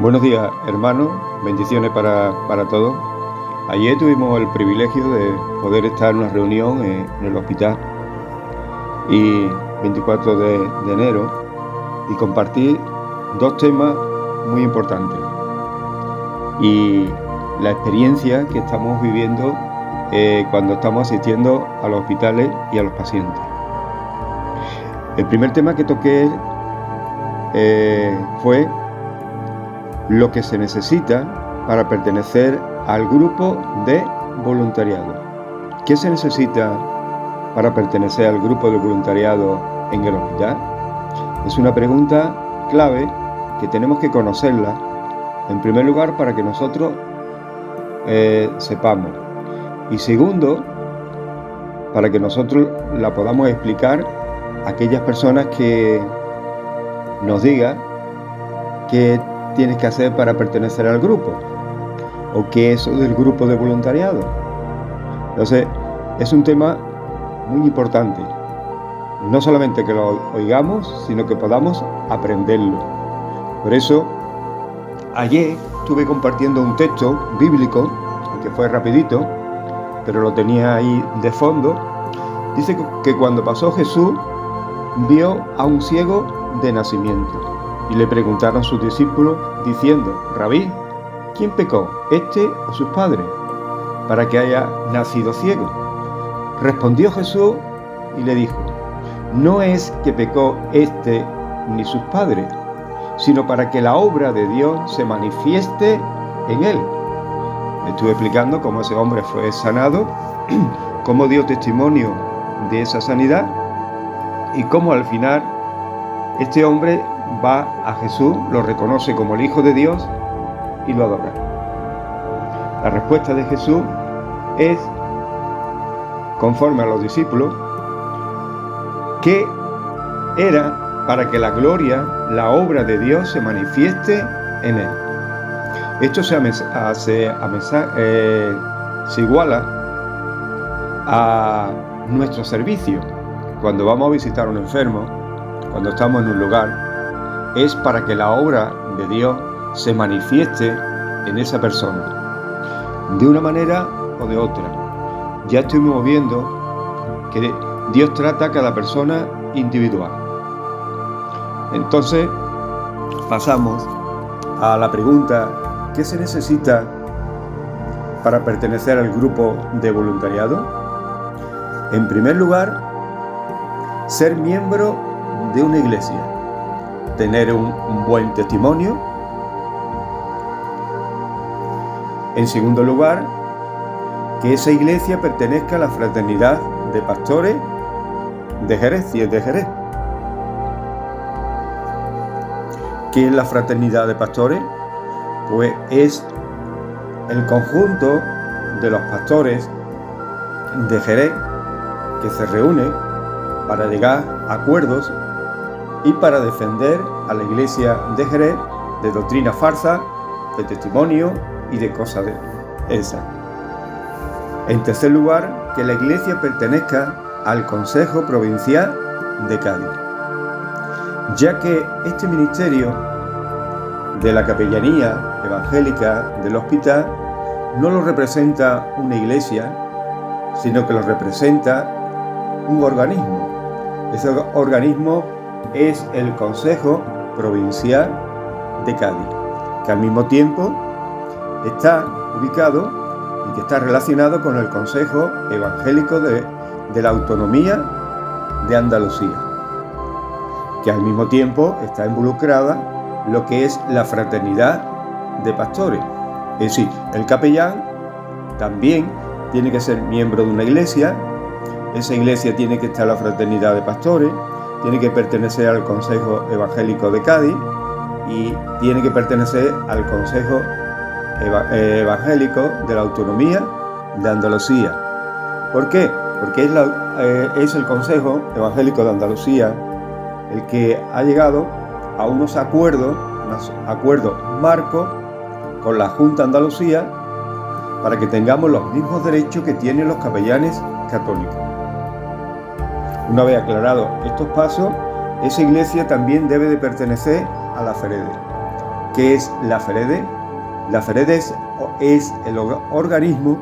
Buenos días, hermanos, bendiciones para todos. Ayer tuvimos el privilegio de poder estar en una reunión en el hospital y 24 de enero y compartir dos temas muy importantes y la experiencia que estamos viviendo cuando estamos asistiendo a los hospitales y a los pacientes. El primer tema que toqué fue lo que se necesita para pertenecer al grupo de voluntariado. ¿Qué se necesita para pertenecer al grupo de voluntariado en el hospital? Es una pregunta clave que tenemos que conocerla, en primer lugar, para que nosotros sepamos. Y segundo, para que nosotros la podamos explicar a aquellas personas que nos digan qué tienes que hacer para pertenecer al grupo o qué es eso del grupo de voluntariado. Entonces, es un tema muy importante, no solamente que lo oigamos, sino que podamos aprenderlo. Por eso, ayer estuve compartiendo un texto bíblico, que fue rapidito, pero lo tenía ahí de fondo. Dice que cuando pasó Jesús, vio a un ciego de nacimiento. Y le preguntaron sus discípulos diciendo: Rabí, ¿quién pecó, este o sus padres, para que haya nacido ciego? Respondió Jesús y le dijo: no es que pecó este ni sus padres, sino para que la obra de Dios se manifieste en él. Estuve explicando cómo ese hombre fue sanado, cómo dio testimonio de esa sanidad y cómo al final este hombre va a Jesús, lo reconoce como el Hijo de Dios y lo adora. La respuesta de Jesús es, conforme a los discípulos, que era para que la gloria, la obra de Dios se manifieste en él. Esto se iguala a nuestro servicio. Cuando vamos a visitar a un enfermo, cuando estamos en un lugar, es para que la obra de Dios se manifieste en esa persona, de una manera o de otra. Ya estuvimos viendo que Dios trata a cada persona individual. Entonces, pasamos a la pregunta: ¿qué se necesita para pertenecer al grupo de voluntariado? En primer lugar, ser miembro de una iglesia, tener un buen testimonio. En segundo lugar, que esa iglesia pertenezca a la fraternidad de pastores de Jerez, si es de Jerez. ¿Qué es la fraternidad de pastores? Pues es el conjunto de los pastores de Jerez que se reúnen para llegar a acuerdos y para defender a la iglesia de Jerez de doctrina falsa, de testimonio y de cosas de esas. En tercer lugar, que la iglesia pertenezca al Consejo Provincial de Cádiz, ya que este ministerio de la capellanía evangélica del hospital no lo representa una iglesia, sino que lo representa un organismo. Ese organismo es el Consejo Provincial de Cádiz, que al mismo tiempo está ubicado y que está relacionado con el Consejo Evangélico de la Autonomía de Andalucía, que al mismo tiempo está involucrada lo que es la fraternidad de pastores. Es decir, el capellán también tiene que ser miembro de una iglesia, esa iglesia tiene que estar en la fraternidad de pastores, tiene que pertenecer al Consejo Evangélico de Cádiz y tiene que pertenecer al Consejo Evangélico de la Autonomía de Andalucía. ¿Por qué? Porque es el Consejo Evangélico de Andalucía el que ha llegado a unos acuerdos marcos con la Junta de Andalucía para que tengamos los mismos derechos que tienen los capellanes católicos. Una vez aclarados estos pasos, esa iglesia también debe de pertenecer a la FEREDE. ¿Qué es la FEREDE? La FEREDE es el organismo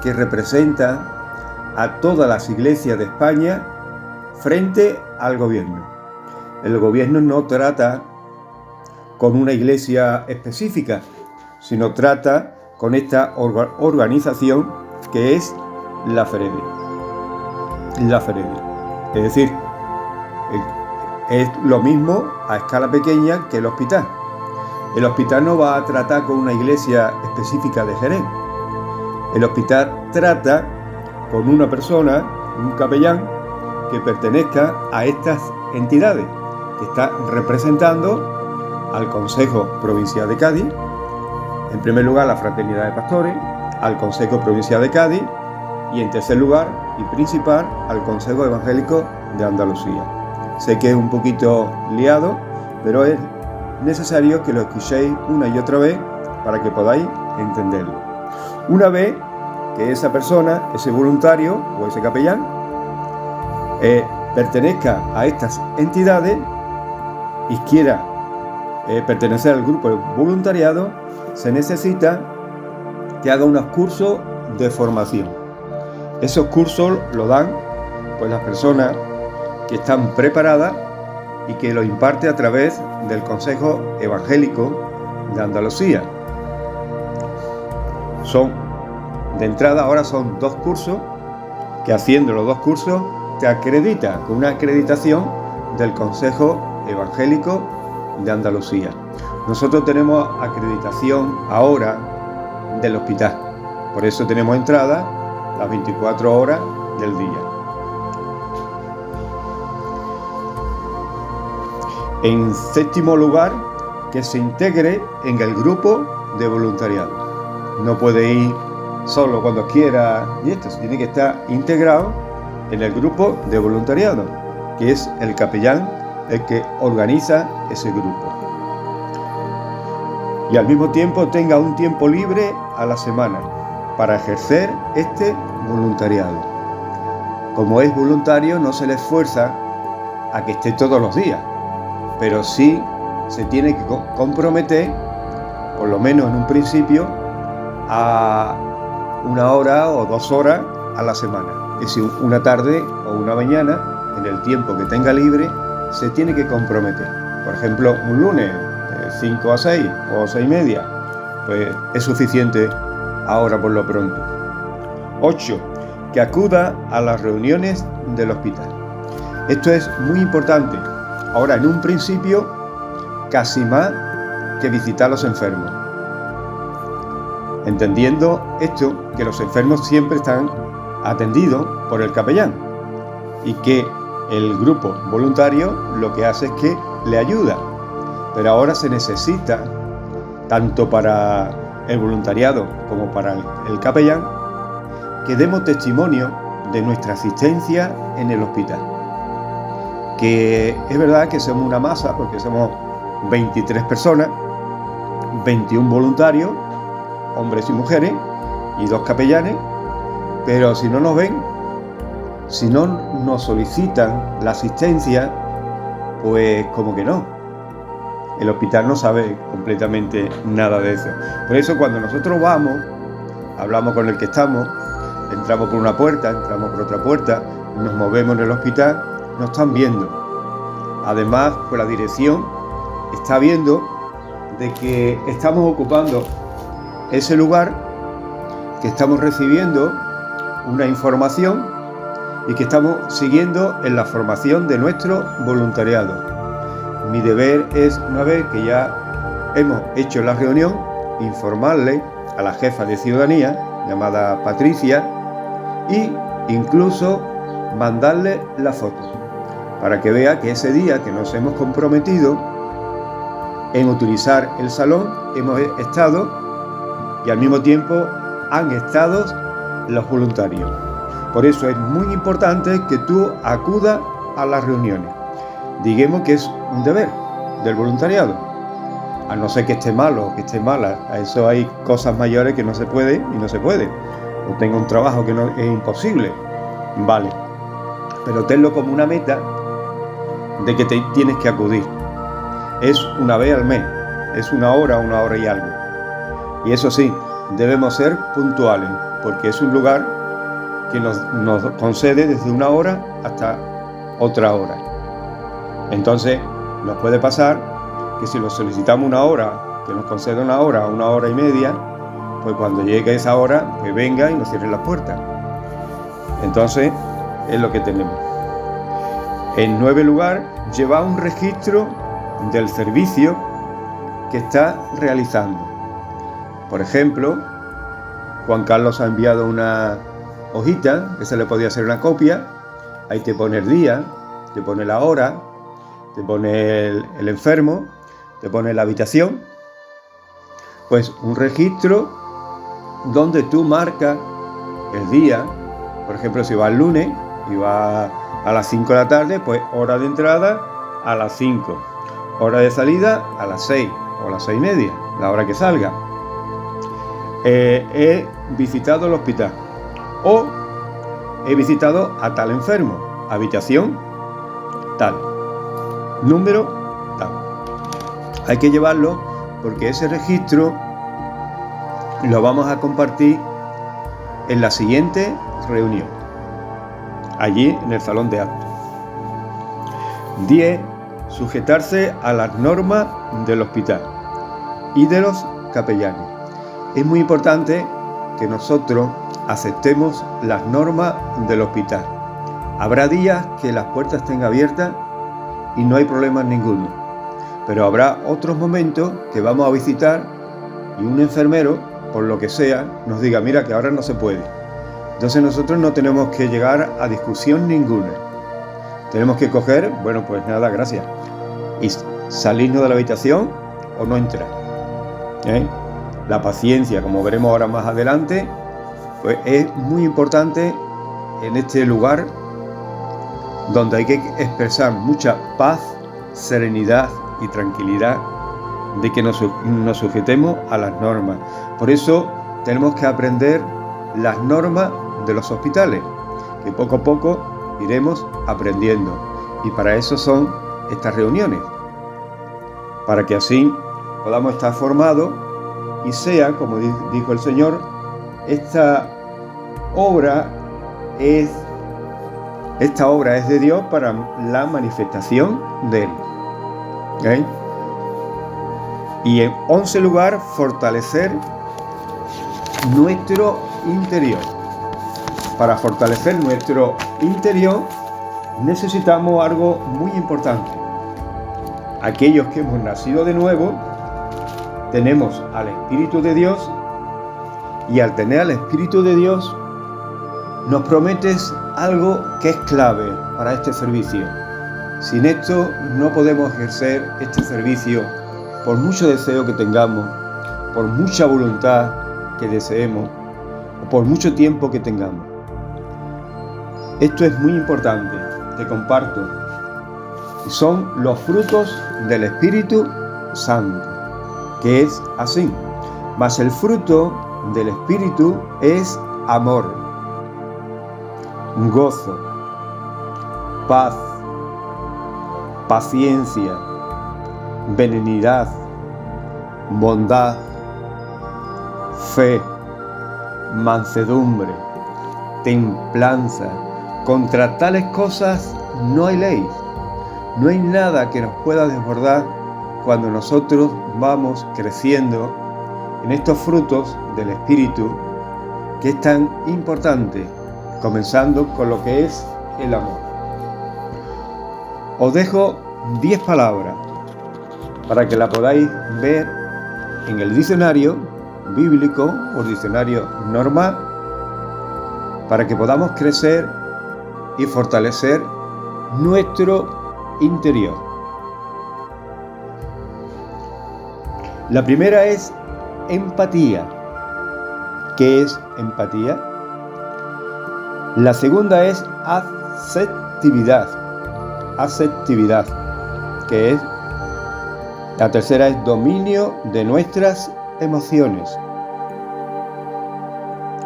que representa a todas las iglesias de España frente al gobierno. El gobierno no trata con una iglesia específica, sino trata con esta organización que es la FEREDE. La FEREDE. Es decir, es lo mismo a escala pequeña que el hospital. El hospital no va a tratar con una iglesia específica de Jerez. El hospital trata con una persona, un capellán, que pertenezca a estas entidades, que está representando al Consejo Provincial de Cádiz, en primer lugar la Fraternidad de Pastores, al Consejo Provincial de Cádiz y en tercer lugar y principal al Consejo Evangélico de Andalucía. Sé que es un poquito liado, pero es necesario que lo escuchéis una y otra vez para que podáis entenderlo. Una vez que esa persona, ese voluntario o ese capellán pertenezca a estas entidades y quiera pertenecer al grupo de voluntariado, se necesita que haga unos cursos de formación. Esos cursos lo dan pues las personas que están preparadas y que lo imparte a través del Consejo Evangélico de Andalucía. De entrada ahora son 2 cursos, que haciendo los 2 cursos te acredita con una acreditación del Consejo Evangélico de Andalucía. Nosotros tenemos acreditación ahora del hospital, por eso tenemos entrada las 24 horas del día. En séptimo lugar, que se integre en el grupo de voluntariado. No puede ir solo cuando quiera y esto, tiene que estar integrado en el grupo de voluntariado, que es el capellán el que organiza ese grupo. Y al mismo tiempo tenga un tiempo libre a la semana para ejercer este voluntariado. Como es voluntario, no se le esfuerza a que esté todos los días, pero sí se tiene que comprometer, por lo menos en un principio, a 1 hora o 2 horas a la semana. Es decir, una tarde o una mañana, en el tiempo que tenga libre, se tiene que comprometer. Por ejemplo, un lunes, de 5 a 6 o 6:30, pues es suficiente ahora por lo pronto. 8. Que acuda a las reuniones del hospital. Esto es muy importante. Ahora, en un principio, casi más que visitar a los enfermos. Entendiendo esto, que los enfermos siempre están atendidos por el capellán y que el grupo voluntario lo que hace es que le ayuda. Pero ahora se necesita, tanto para el voluntariado como para el capellán, que demos testimonio de nuestra asistencia en el hospital. Que es verdad que somos una masa, porque somos 23 personas, 21 voluntarios, hombres y mujeres, y 2 capellanes, pero si no nos ven, si no nos solicitan la asistencia, pues como que no. El hospital no sabe completamente nada de eso. Por eso cuando nosotros vamos, hablamos con el que estamos, entramos por una puerta, entramos por otra puerta, nos movemos en el hospital, nos están viendo. Además, pues la dirección está viendo de que estamos ocupando ese lugar, que estamos recibiendo una información y que estamos siguiendo en la formación de nuestro voluntariado. Mi deber es, una vez que ya hemos hecho la reunión, informarle a la jefa de ciudadanía, llamada Patricia, y incluso mandarle la foto, para que vea que ese día que nos hemos comprometido en utilizar el salón, hemos estado y al mismo tiempo han estado los voluntarios. Por eso es muy importante que tú acudas a las reuniones. Digamos que es un deber del voluntariado, a no ser que esté malo o que esté mala. A eso hay cosas mayores que no se puede y no se puede, o tenga un trabajo que no es imposible, vale, pero tenlo como una meta de que te tienes que acudir. Es una vez al mes, es una hora y algo. Y eso sí, debemos ser puntuales, porque es un lugar que nos concede desde una hora hasta otra hora. Entonces, nos puede pasar que si lo solicitamos una hora, que nos concede una hora y media, pues cuando llegue esa hora, pues venga y nos cierre las puertas. Entonces, es lo que tenemos. En 9 lugar, lleva un registro del servicio que está realizando. Por ejemplo, Juan Carlos ha enviado una hojita, que se le podía hacer una copia. Ahí te pone el día, te pone la hora, te pone el enfermo, te pone la habitación. Pues un registro donde tú marcas el día. Por ejemplo, si va el lunes y va a las 5 de la tarde, pues hora de entrada a las 5, hora de salida a las 6 o a las 6:30, la hora que salga. He visitado el hospital o he visitado a tal enfermo, habitación tal, número tal. Hay que llevarlo porque ese registro lo vamos a compartir en la siguiente reunión, allí en el salón de actos. 10. Sujetarse a las normas del hospital y de los capellanes. Es muy importante que nosotros aceptemos las normas del hospital. Habrá días que las puertas estén abiertas y no hay problema ninguno, pero habrá otros momentos que vamos a visitar y un enfermero, por lo que sea, nos diga, mira, que ahora no se puede. Entonces nosotros no tenemos que llegar a discusión ninguna. Tenemos que coger, bueno, pues nada, gracias, y salirnos de la habitación o no entrar. La paciencia, como veremos ahora más adelante, pues es muy importante en este lugar donde hay que expresar mucha paz, serenidad y tranquilidad, de que nos sujetemos a las normas. Por eso tenemos que aprender las normas de los hospitales, que poco a poco iremos aprendiendo. Y para eso son estas reuniones, para que así podamos estar formados y sea, como dijo el Señor, esta obra es de Dios para la manifestación de Él. Y en 11 lugar, fortalecer nuestro interior. Para fortalecer nuestro interior necesitamos algo muy importante. Aquellos que hemos nacido de nuevo, tenemos al Espíritu de Dios, y al tener al Espíritu de Dios, nos prometes algo que es clave para este servicio. Sin esto no podemos ejercer este servicio, por mucho deseo que tengamos, por mucha voluntad que deseemos, o por mucho tiempo que tengamos. Esto es muy importante, te comparto. Son los frutos del Espíritu Santo, que es así. Mas el fruto del Espíritu es amor, gozo, paz, paciencia, benignidad, bondad, fe, mansedumbre, templanza. Contra tales cosas no hay ley. No hay nada que nos pueda desbordar cuando nosotros vamos creciendo en estos frutos del Espíritu, que es tan importante, comenzando con lo que es el amor. Os dejo 10 palabras para que la podáis ver en el diccionario bíblico o diccionario normal, para que podamos crecer y fortalecer nuestro interior. La primera es empatía. ¿Qué es empatía? La segunda es aceptividad. Aceptividad. ¿Qué es? La tercera es dominio de nuestras emociones.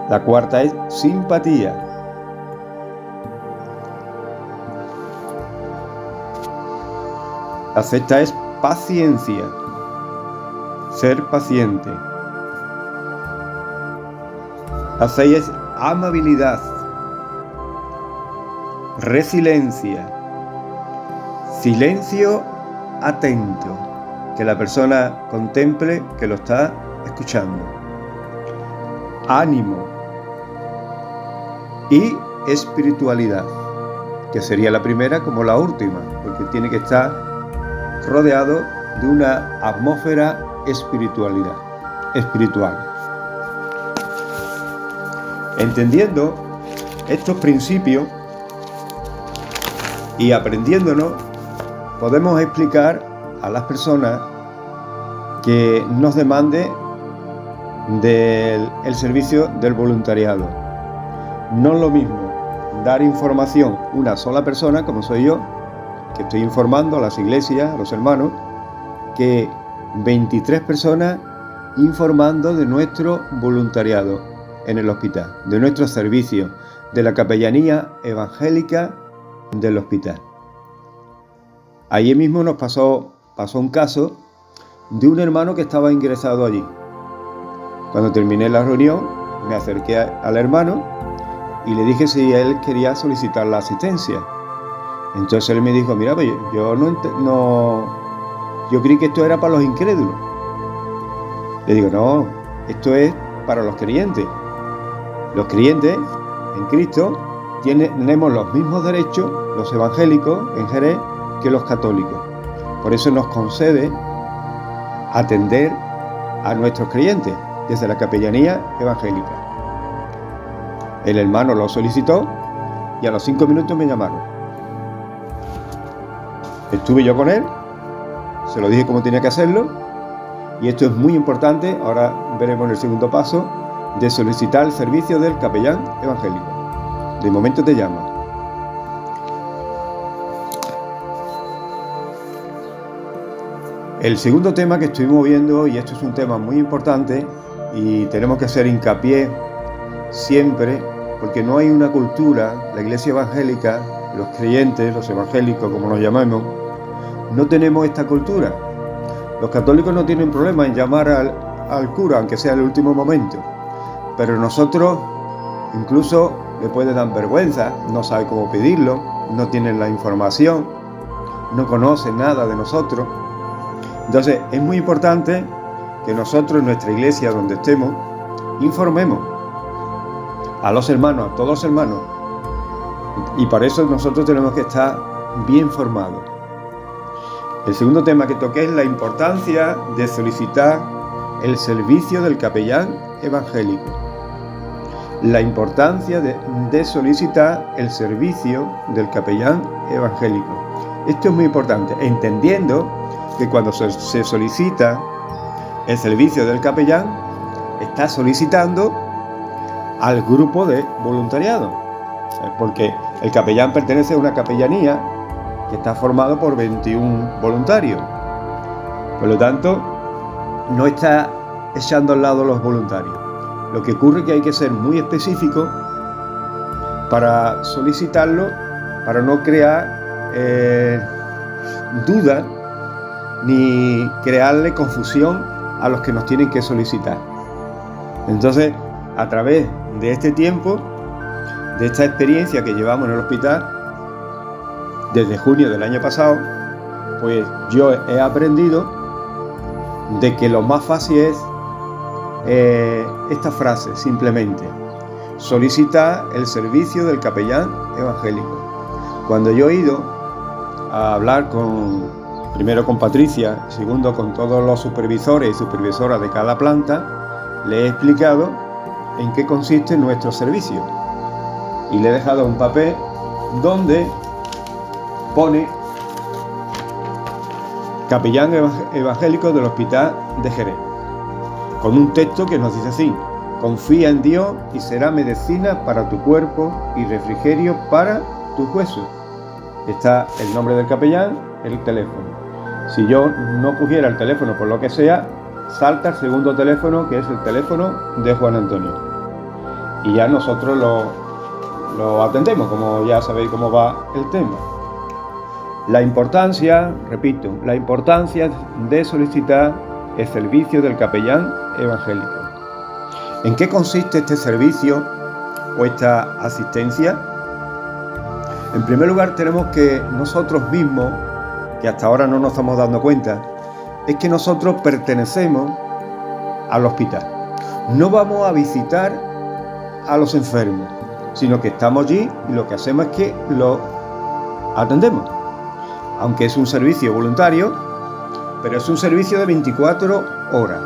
La cuarta es simpatía. La sexta es paciencia. ser paciente. La 6 es amabilidad, resiliencia, silencio atento, que la persona contemple que lo está escuchando, ánimo y espiritualidad, que sería la primera como la última, porque tiene que estar rodeado de una atmósfera espiritual. Entendiendo estos principios y aprendiéndonos, podemos explicar a las personas que nos demande el servicio del voluntariado. No es lo mismo dar información una sola persona, como soy yo, que estoy informando a las iglesias, a los hermanos, que 23 personas informando de nuestro voluntariado en el hospital, de nuestro servicio, de la capellanía evangélica del hospital. Ayer mismo nos pasó un caso de un hermano que estaba ingresado allí. Cuando terminé la reunión, me acerqué al hermano y le dije si él quería solicitar la asistencia. Entonces él me dijo, mira, pues yo creí que esto era para los incrédulos. Le digo, no, esto es para los creyentes. Los creyentes en Cristo tenemos los mismos derechos, los evangélicos en Jerez, que los católicos. Por eso nos concede atender a nuestros creyentes desde la capellanía evangélica. El hermano lo solicitó y a los 5 minutos me llamaron. Estuve yo con él, se lo dije cómo tenía que hacerlo, y esto es muy importante. Ahora veremos el segundo paso de solicitar el servicio del capellán evangélico. De momento te llama. El segundo tema que estuvimos viendo, y esto es un tema muy importante y tenemos que hacer hincapié siempre, porque no hay una cultura, la iglesia evangélica, los creyentes, los evangélicos como nos llamamos, no tenemos esta cultura. Los católicos no tienen problema en llamar al cura, aunque sea el último momento, pero nosotros incluso le puede dar vergüenza, no sabe cómo pedirlo, no tienen la información, no conocen nada de nosotros. Entonces es muy importante que nosotros en nuestra iglesia donde estemos informemos a los hermanos, a todos los hermanos, y para eso nosotros tenemos que estar bien formados. El segundo tema que toqué es la importancia de solicitar el servicio del capellán evangélico. La importancia de solicitar el servicio del capellán evangélico. Esto es muy importante, entendiendo que cuando se solicita el servicio del capellán, está solicitando al grupo de voluntariado, porque el capellán pertenece a una capellanía que está formado por 21 voluntarios. Por lo tanto, no está echando al lado los voluntarios. Lo que ocurre es que hay que ser muy específico para solicitarlo, para no crear dudas ni crearle confusión a los que nos tienen que solicitar. Entonces, a través de este tiempo, de esta experiencia que llevamos en el hospital, desde junio del año pasado, pues yo he aprendido de que lo más fácil es esta frase, simplemente: solicitar el servicio del capellán evangélico. Cuando yo he ido a hablar primero con Patricia, segundo con todos los supervisores y supervisoras de cada planta, le he explicado en qué consiste nuestro servicio y le he dejado un papel donde pone capellán evangélico del hospital de Jerez, con un texto que nos dice así: confía en Dios y será medicina para tu cuerpo y refrigerio para tus huesos. Está el nombre del capellán, el teléfono. Si yo no cogiera el teléfono por lo que sea, salta el segundo teléfono, que es el teléfono de Juan Antonio, y ya nosotros lo atendemos, como ya sabéis cómo va el tema. La importancia, repito, la importancia de solicitar el servicio del capellán evangélico. ¿En qué consiste este servicio o esta asistencia? En primer lugar, tenemos que nosotros mismos, que hasta ahora no nos estamos dando cuenta, es que nosotros pertenecemos al hospital. No vamos a visitar a los enfermos, sino que estamos allí y lo que hacemos es que los atendemos. Aunque es un servicio voluntario, pero es un servicio de 24 horas.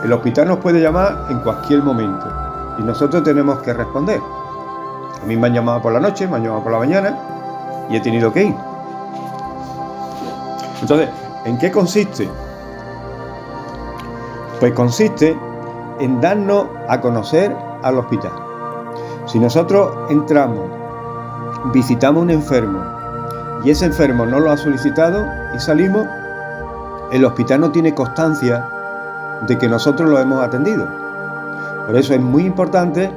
El hospital nos puede llamar en cualquier momento y nosotros tenemos que responder. A mí me han llamado por la noche, me han llamado por la mañana y he tenido que ir. Entonces, ¿en qué consiste? Pues consiste en darnos a conocer al hospital. Si nosotros entramos, visitamos a un enfermo y ese enfermo no lo ha solicitado y salimos, el hospital no tiene constancia de que nosotros lo hemos atendido. Por eso es muy importante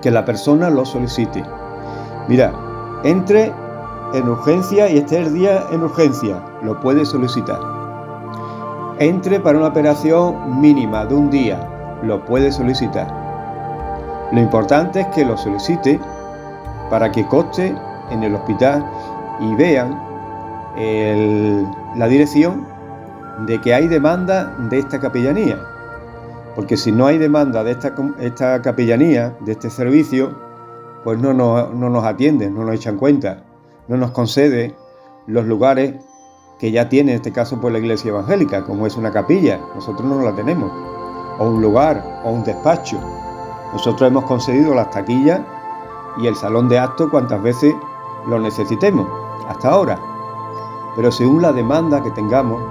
que la persona lo solicite. Mira, entre en urgencia y esté el día en urgencia, lo puede solicitar. Entre para una operación mínima de un día, lo puede solicitar. Lo importante es que lo solicite para que conste en el hospital y vean la dirección de que hay demanda de esta capellanía. Porque si no hay demanda de esta capellanía, de este servicio, pues no nos atienden, no nos echan cuenta, no nos concede los lugares que ya tiene, en este caso, pues la iglesia evangélica, como es una capilla. Nosotros no la tenemos, o un lugar, o un despacho. Nosotros hemos concedido las taquillas y el salón de actos cuantas veces lo necesitemos, hasta ahora. Pero según la demanda que tengamos,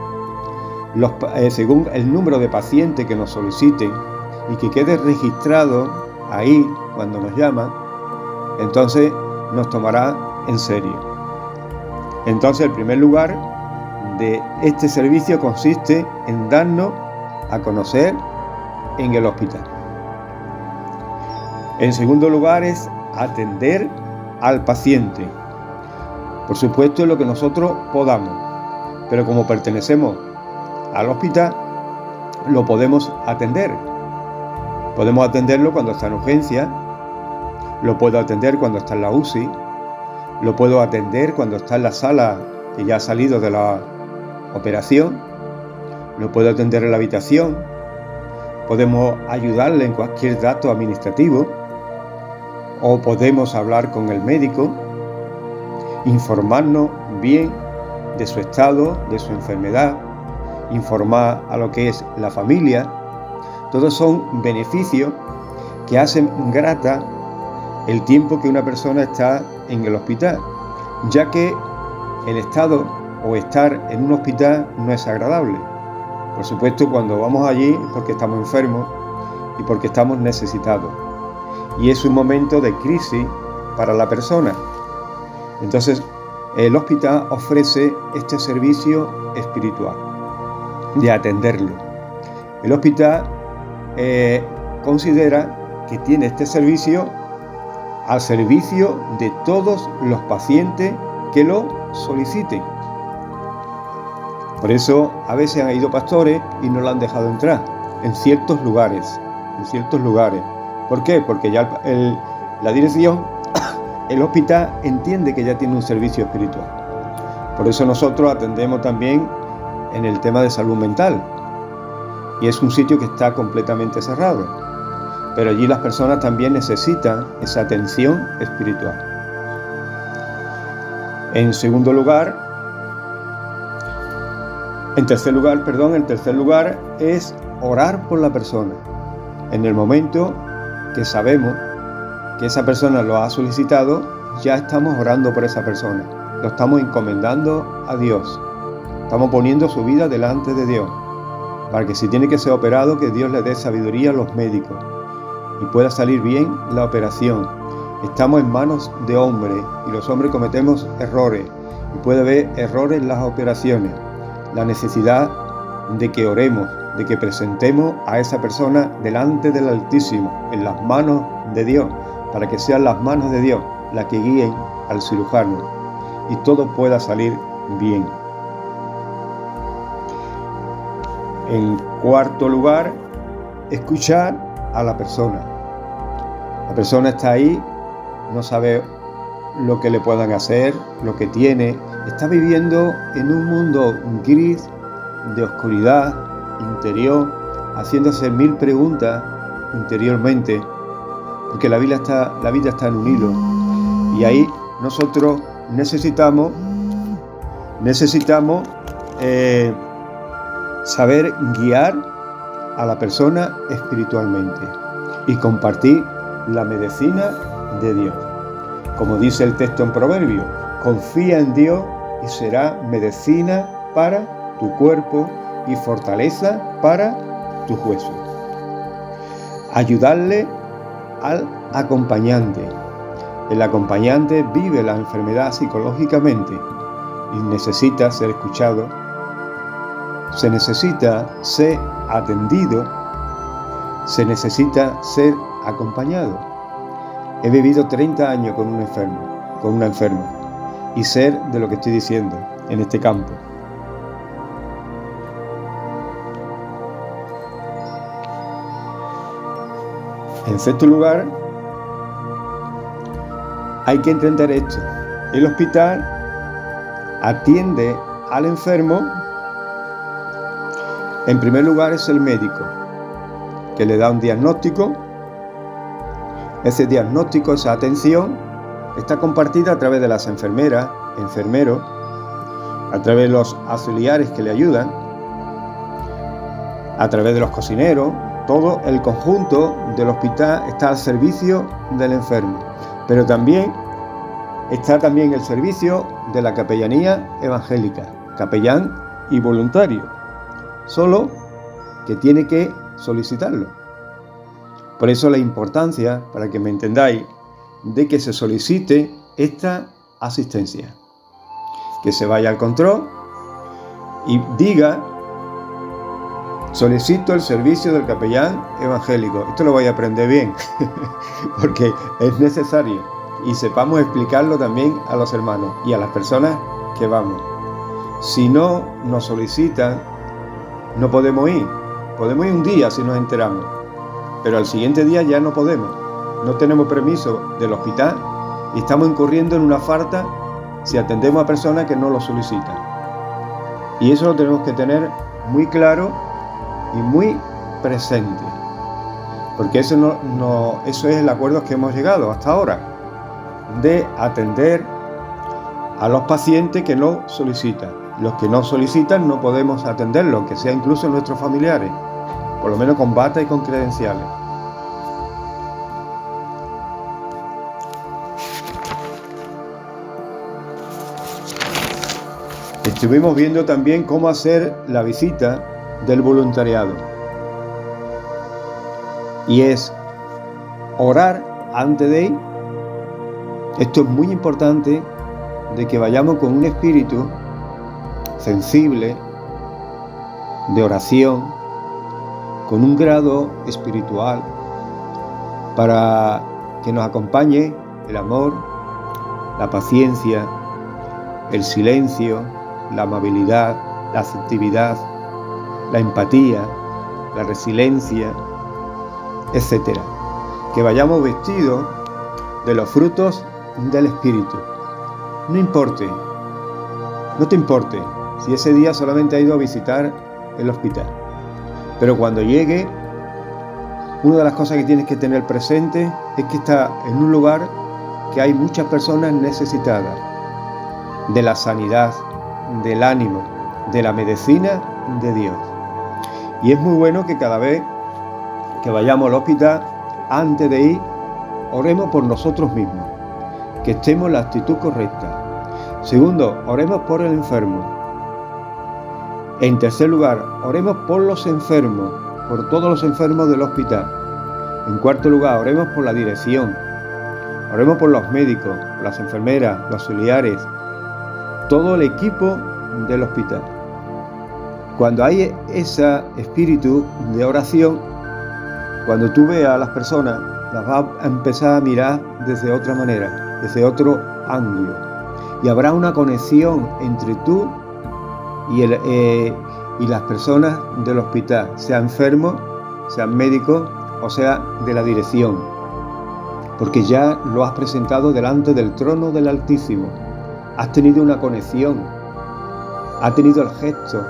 según el número de pacientes que nos soliciten y que quede registrado ahí cuando nos llaman, entonces nos tomará en serio. Entonces, el primer lugar de este servicio consiste en darnos a conocer en el hospital. En segundo lugar es atender al paciente. Por supuesto, en lo que nosotros podamos, pero como pertenecemos al hospital, lo podemos atender. Podemos atenderlo cuando está en urgencia, lo puedo atender cuando está en la UCI, lo puedo atender cuando está en la sala que ya ha salido de la operación, lo puedo atender en la habitación, podemos ayudarle en cualquier dato administrativo o podemos hablar con el médico, informarnos bien de su estado, de su enfermedad, informar a lo que es la familia. Todos son beneficios que hacen grata el tiempo que una persona está en el hospital, ya que el estado o estar en un hospital no es agradable. Por supuesto, cuando vamos allí es porque estamos enfermos y porque estamos necesitados. Y es un momento de crisis para la persona. Entonces, el hospital ofrece este servicio espiritual de atenderlo. El hospital considera que tiene este servicio al servicio de todos los pacientes que lo soliciten. Por eso a veces han ido pastores y no lo han dejado entrar en ciertos lugares. ¿Por qué? Porque ya la dirección, el hospital entiende que ya tiene un servicio espiritual. Por eso nosotros atendemos también en el tema de salud mental. Y es un sitio que está completamente cerrado. Pero allí las personas también necesitan esa atención espiritual. En tercer lugar es orar por la persona. En el momento que sabemos que esa persona lo ha solicitado, ya estamos orando por esa persona. Lo estamos encomendando a Dios. Estamos poniendo su vida delante de Dios, para que si tiene que ser operado, que Dios le dé sabiduría a los médicos y pueda salir bien la operación. Estamos en manos de hombres y los hombres cometemos errores y puede haber errores en las operaciones. La necesidad de que oremos, de que presentemos a esa persona delante del Altísimo, en las manos de Dios, para que sean las manos de Dios las que guíen al cirujano y todo pueda salir bien. En cuarto lugar, escuchar a la persona. La persona está ahí, no sabe lo que le puedan hacer, lo que tiene. Está viviendo en un mundo gris, de oscuridad interior, haciéndose 1000 preguntas interiormente, porque la vida está en un hilo. Y ahí nosotros necesitamos saber guiar a la persona espiritualmente y compartir la medicina de Dios. Como dice el texto en Proverbios, confía en Dios y será medicina para tu cuerpo y fortaleza para tus huesos. Ayudarle al acompañante. El acompañante vive la enfermedad psicológicamente y necesita ser escuchado, se necesita ser atendido, se necesita ser acompañado. He vivido 30 años con una enferma, y sé de lo que estoy diciendo en este campo. En sexto lugar, hay que entender esto. El hospital atiende al enfermo. En primer lugar es el médico, que le da un diagnóstico. Ese diagnóstico, esa atención, está compartida a través de las enfermeras, enfermeros, a través de los auxiliares que le ayudan, a través de los cocineros. Todo el conjunto del hospital está al servicio del enfermo. Pero también está el servicio de la capellanía evangélica, capellán y voluntario, solo que tiene que solicitarlo. Por eso la importancia, para que me entendáis, de que se solicite esta asistencia, que se vaya al control y diga: solicito el servicio del capellán evangélico. Esto lo voy a aprender bien, porque es necesario, y sepamos explicarlo también a los hermanos y a las personas que vamos. Si no nos solicitan, no podemos ir. Podemos ir un día si nos enteramos, pero al siguiente día ya no podemos. No tenemos permiso del hospital y estamos incurriendo en una falta si atendemos a personas que no lo solicitan. Y eso lo tenemos que tener muy claro y muy presente, porque eso es el acuerdo que hemos llegado hasta ahora, de atender a los pacientes que no solicitan. Los que no solicitan no podemos atenderlos, aunque sea incluso nuestros familiares, por lo menos con bata y con credenciales. Estuvimos viendo también cómo hacer la visita del voluntariado, y es orar antes de ir. Esto es muy importante, de que vayamos con un espíritu sensible de oración, con un grado espiritual, para que nos acompañe el amor, la paciencia, el silencio, la amabilidad, la asertividad, la empatía, la resiliencia, etc. Que vayamos vestidos de los frutos del Espíritu. No te importe si ese día solamente has ido a visitar el hospital, pero cuando llegue, una de las cosas que tienes que tener presente es que está en un lugar que hay muchas personas necesitadas de la sanidad, del ánimo, de la medicina de Dios. Y es muy bueno que cada vez que vayamos al hospital, antes de ir, oremos por nosotros mismos, que estemos en la actitud correcta. Segundo, oremos por el enfermo. En tercer lugar, oremos por los enfermos, por todos los enfermos del hospital. En cuarto lugar, oremos por la dirección. Oremos por los médicos, por las enfermeras, los auxiliares, todo el equipo del hospital. Cuando hay ese espíritu de oración, cuando tú veas a las personas, las vas a empezar a mirar desde otra manera, desde otro ángulo. Y habrá una conexión entre tú y y las personas del hospital, sean enfermos, sean médicos o sea de la dirección, porque ya lo has presentado delante del trono del Altísimo. Has tenido una conexión, has tenido el gesto,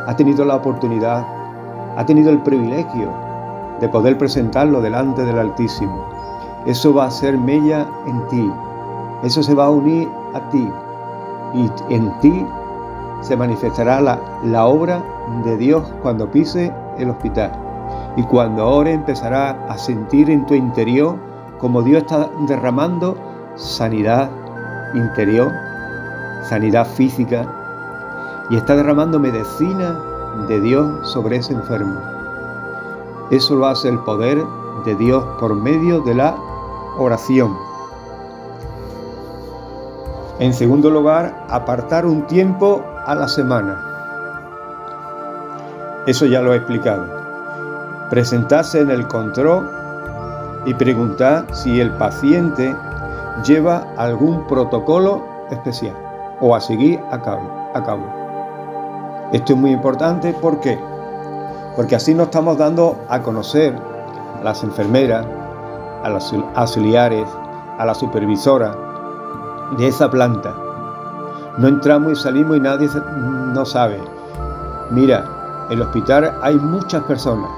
has tenido la oportunidad, has tenido el privilegio de poder presentarlo delante del Altísimo. Eso va a ser mella en ti, eso se va a unir a ti y en ti se manifestará la obra de Dios cuando pise el hospital. Y cuando ore empezarás a sentir en tu interior como Dios está derramando sanidad interior, sanidad física, y está derramando medicina de Dios sobre ese enfermo. Eso lo hace el poder de Dios por medio de la oración. En segundo lugar, apartar un tiempo a la semana. Eso ya lo he explicado. Presentarse en el control y preguntar si el paciente lleva algún protocolo especial o a seguir a cabo. Esto es muy importante, ¿por qué? Porque así nos estamos dando a conocer a las enfermeras, a los auxiliares, a la supervisora de esa planta. No entramos y salimos y nadie no sabe. Mira, en el hospital hay muchas personas,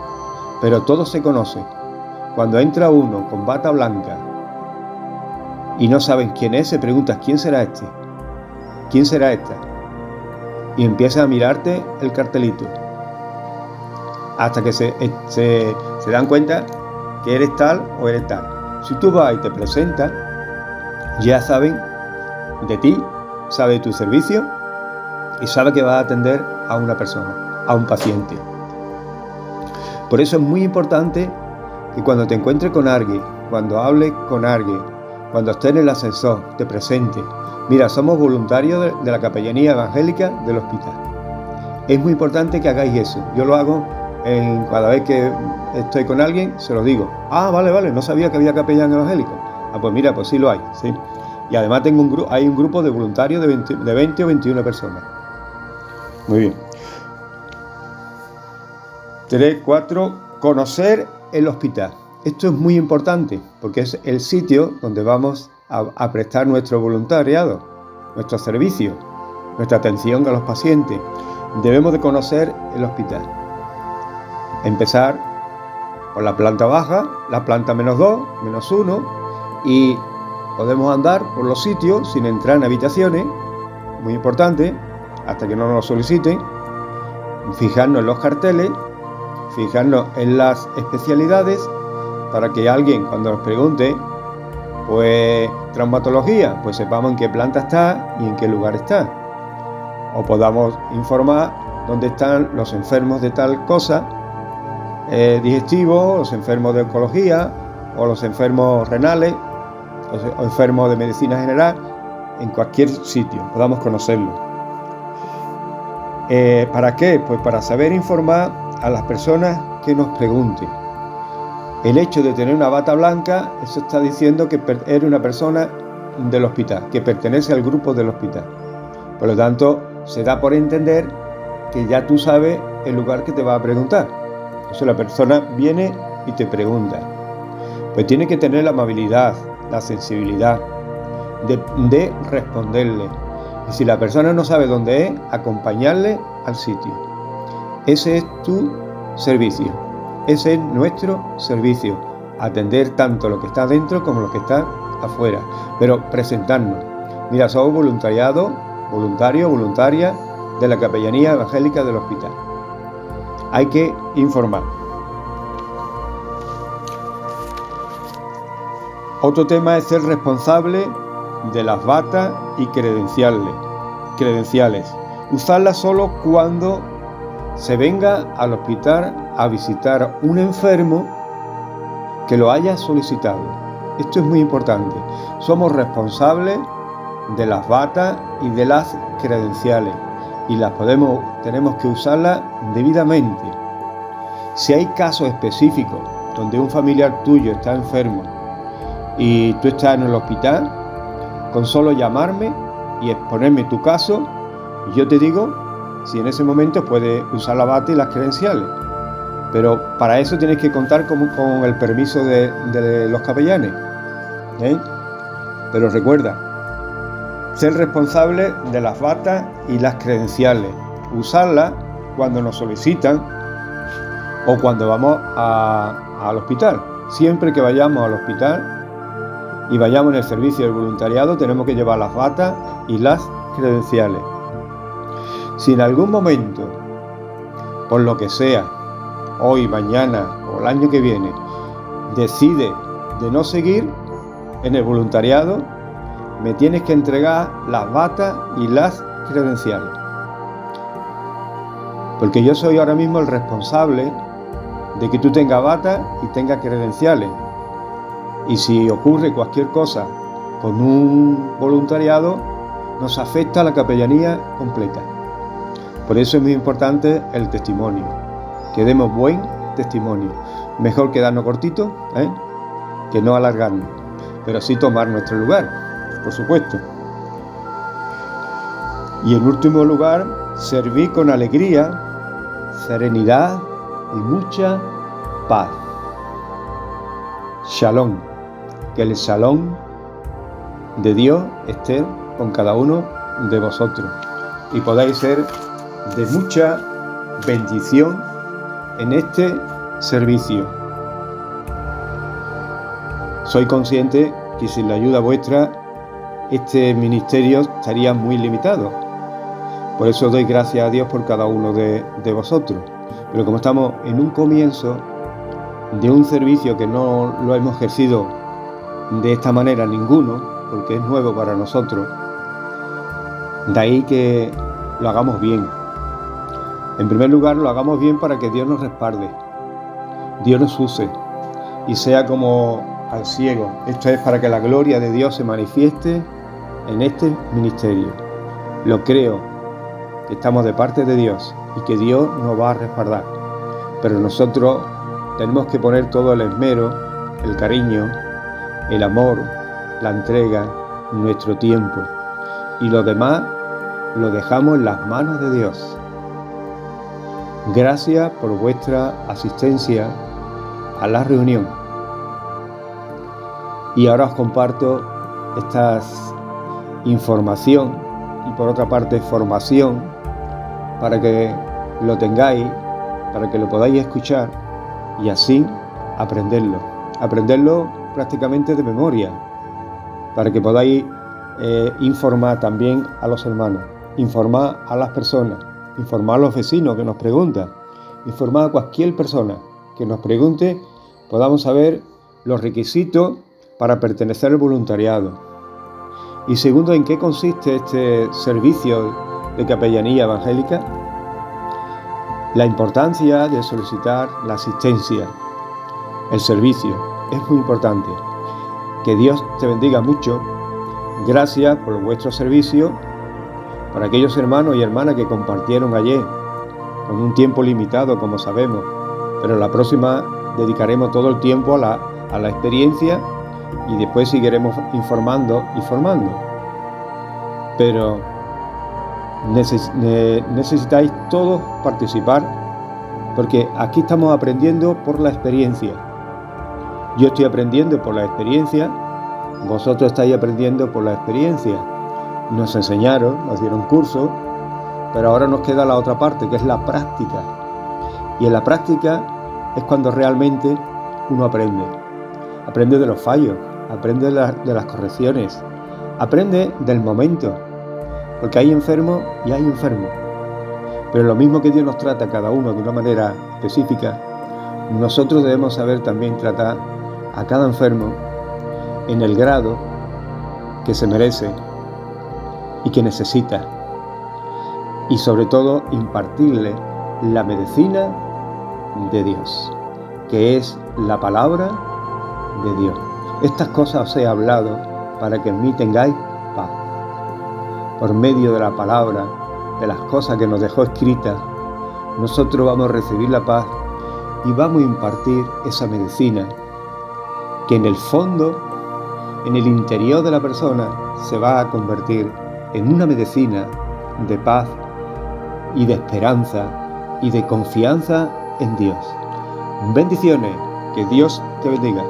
pero todos se conocen. Cuando entra uno con bata blanca y no saben quién es, se preguntan, ¿quién será este? ¿Quién será esta? Y empiezan a mirarte el cartelito hasta que se dan cuenta que eres tal o eres tal. Si tú vas y te presentas, ya saben de ti, sabe de tu servicio y sabe que vas a atender a una persona, a un paciente. Por eso es muy importante que cuando te encuentres con alguien, cuando hables con alguien, cuando estés en el ascensor, te presentes. Mira, somos voluntarios de la Capellanía Evangélica del hospital. Es muy importante que hagáis eso. Yo lo hago cada vez que estoy con alguien, se lo digo. Ah, vale, no sabía que había capellán evangélico. Ah, pues mira, pues sí lo hay, sí. Y además hay un grupo de voluntarios de 20 o 21 personas. Muy bien. 3, 4, conocer el hospital. Esto es muy importante porque es el sitio donde vamos a prestar nuestro voluntariado, nuestro servicio, nuestra atención a los pacientes. Debemos de conocer el hospital. Empezar por la planta baja, la planta -2, -1, y podemos andar por los sitios sin entrar en habitaciones, muy importante, hasta que no nos lo soliciten, fijarnos en los carteles, fijarnos en las especialidades, para que alguien cuando nos pregunte, pues traumatología, pues sepamos en qué planta está y en qué lugar está, o podamos informar dónde están los enfermos de tal cosa, digestivos, los enfermos de oncología, o los enfermos renales, o enfermos de medicina general, en cualquier sitio, podamos conocerlo. ¿Para qué? Pues para saber informar a las personas que nos pregunten. El hecho de tener una bata blanca, eso está diciendo que eres una persona del hospital, que pertenece al grupo del hospital. Por lo tanto, se da por entender que ya tú sabes el lugar que te va a preguntar. Entonces la persona viene y te pregunta. Pues tiene que tener la amabilidad, la sensibilidad de responderle. Y si la persona no sabe dónde es, acompañarle al sitio. Ese es tu servicio. Ese es nuestro servicio. Atender tanto lo que está dentro como lo que está afuera. Pero presentarnos. Mira, somos voluntario, voluntaria de la Capellanía Evangélica del Hospital. Hay que informar. Otro tema es ser responsable de las batas y credenciales. Usarlas solo cuando se venga al hospital a visitar un enfermo que lo haya solicitado. Esto es muy importante. Somos responsables de las batas y de las credenciales y tenemos que usarlas debidamente. Si hay casos específicos donde un familiar tuyo está enfermo y tú estás en el hospital, con solo llamarme y exponerme tu caso, yo te digo si en ese momento puedes usar la bata y las credenciales. Pero para eso tienes que contar con el permiso de los capellanes. Pero recuerda, ser responsable de las batas y las credenciales. Usarlas cuando nos solicitan o cuando vamos al hospital. Siempre que vayamos al hospital y vayamos en el servicio del voluntariado, tenemos que llevar las batas y las credenciales. Si en algún momento, por lo que sea, hoy, mañana o el año que viene, decide de no seguir en el voluntariado, me tienes que entregar las batas y las credenciales. Porque yo soy ahora mismo el responsable de que tú tengas batas y tengas credenciales. Y si ocurre cualquier cosa con un voluntariado, nos afecta a la capellanía completa. Por eso es muy importante el testimonio, que demos buen testimonio. Mejor quedarnos cortitos, que no alargarnos, pero sí tomar nuestro lugar, por supuesto. Y en último lugar, servir con alegría, serenidad y mucha paz. Shalom. Que el shalom de Dios esté con cada uno de vosotros y podáis ser de mucha bendición en este servicio. Soy consciente que sin la ayuda vuestra este ministerio estaría muy limitado. Por eso doy gracias a Dios por cada uno de vosotros. Pero como estamos en un comienzo de un servicio que no lo hemos ejercido de esta manera ninguno, porque es nuevo para nosotros, de ahí que lo hagamos bien. En primer lugar, lo hagamos bien para que Dios nos respalde, Dios nos use y sea como al ciego. Esto es para que la gloria de Dios se manifieste en este ministerio. Lo creo, que estamos de parte de Dios y que Dios nos va a respaldar. Pero nosotros tenemos que poner todo el esmero, el cariño, el amor, la entrega, nuestro tiempo. Y lo demás lo dejamos en las manos de Dios. Gracias por vuestra asistencia a la reunión. Y ahora os comparto esta información y por otra parte formación para que lo tengáis, para que lo podáis escuchar y así aprenderlo prácticamente de memoria, para que podáis informar también a los hermanos, informar a las personas, informar a los vecinos que nos preguntan, informar a cualquier persona que nos pregunte, podamos saber los requisitos para pertenecer al voluntariado. Y segundo, ¿en qué consiste este servicio de capellanía evangélica? La importancia de solicitar la asistencia, el servicio, es muy importante. Que Dios te bendiga mucho. Gracias por vuestro servicio, para aquellos hermanos y hermanas que compartieron ayer, con un tiempo limitado, como sabemos, pero la próxima dedicaremos todo el tiempo a la experiencia y después seguiremos informando y formando. Pero necesitáis todos participar, porque aquí estamos aprendiendo por la experiencia. Yo estoy aprendiendo por la experiencia, vosotros estáis aprendiendo por la experiencia. Nos enseñaron, nos dieron cursos, pero ahora nos queda la otra parte, que es la práctica. Y en la práctica es cuando realmente uno aprende. Aprende de los fallos, aprende de las correcciones, aprende del momento. Porque hay enfermos y hay enfermos. Pero lo mismo que Dios nos trata a cada uno de una manera específica, nosotros debemos saber también tratar a cada enfermo en el grado que se merece y que necesita. Y sobre todo impartirle la medicina de Dios, que es la palabra de Dios. Estas cosas os he hablado para que en mí tengáis paz. Por medio de la palabra, de las cosas que nos dejó escritas, nosotros vamos a recibir la paz y vamos a impartir esa medicina que en el fondo, en el interior de la persona, se va a convertir en una medicina de paz y de esperanza y de confianza en Dios. Bendiciones, que Dios te bendiga.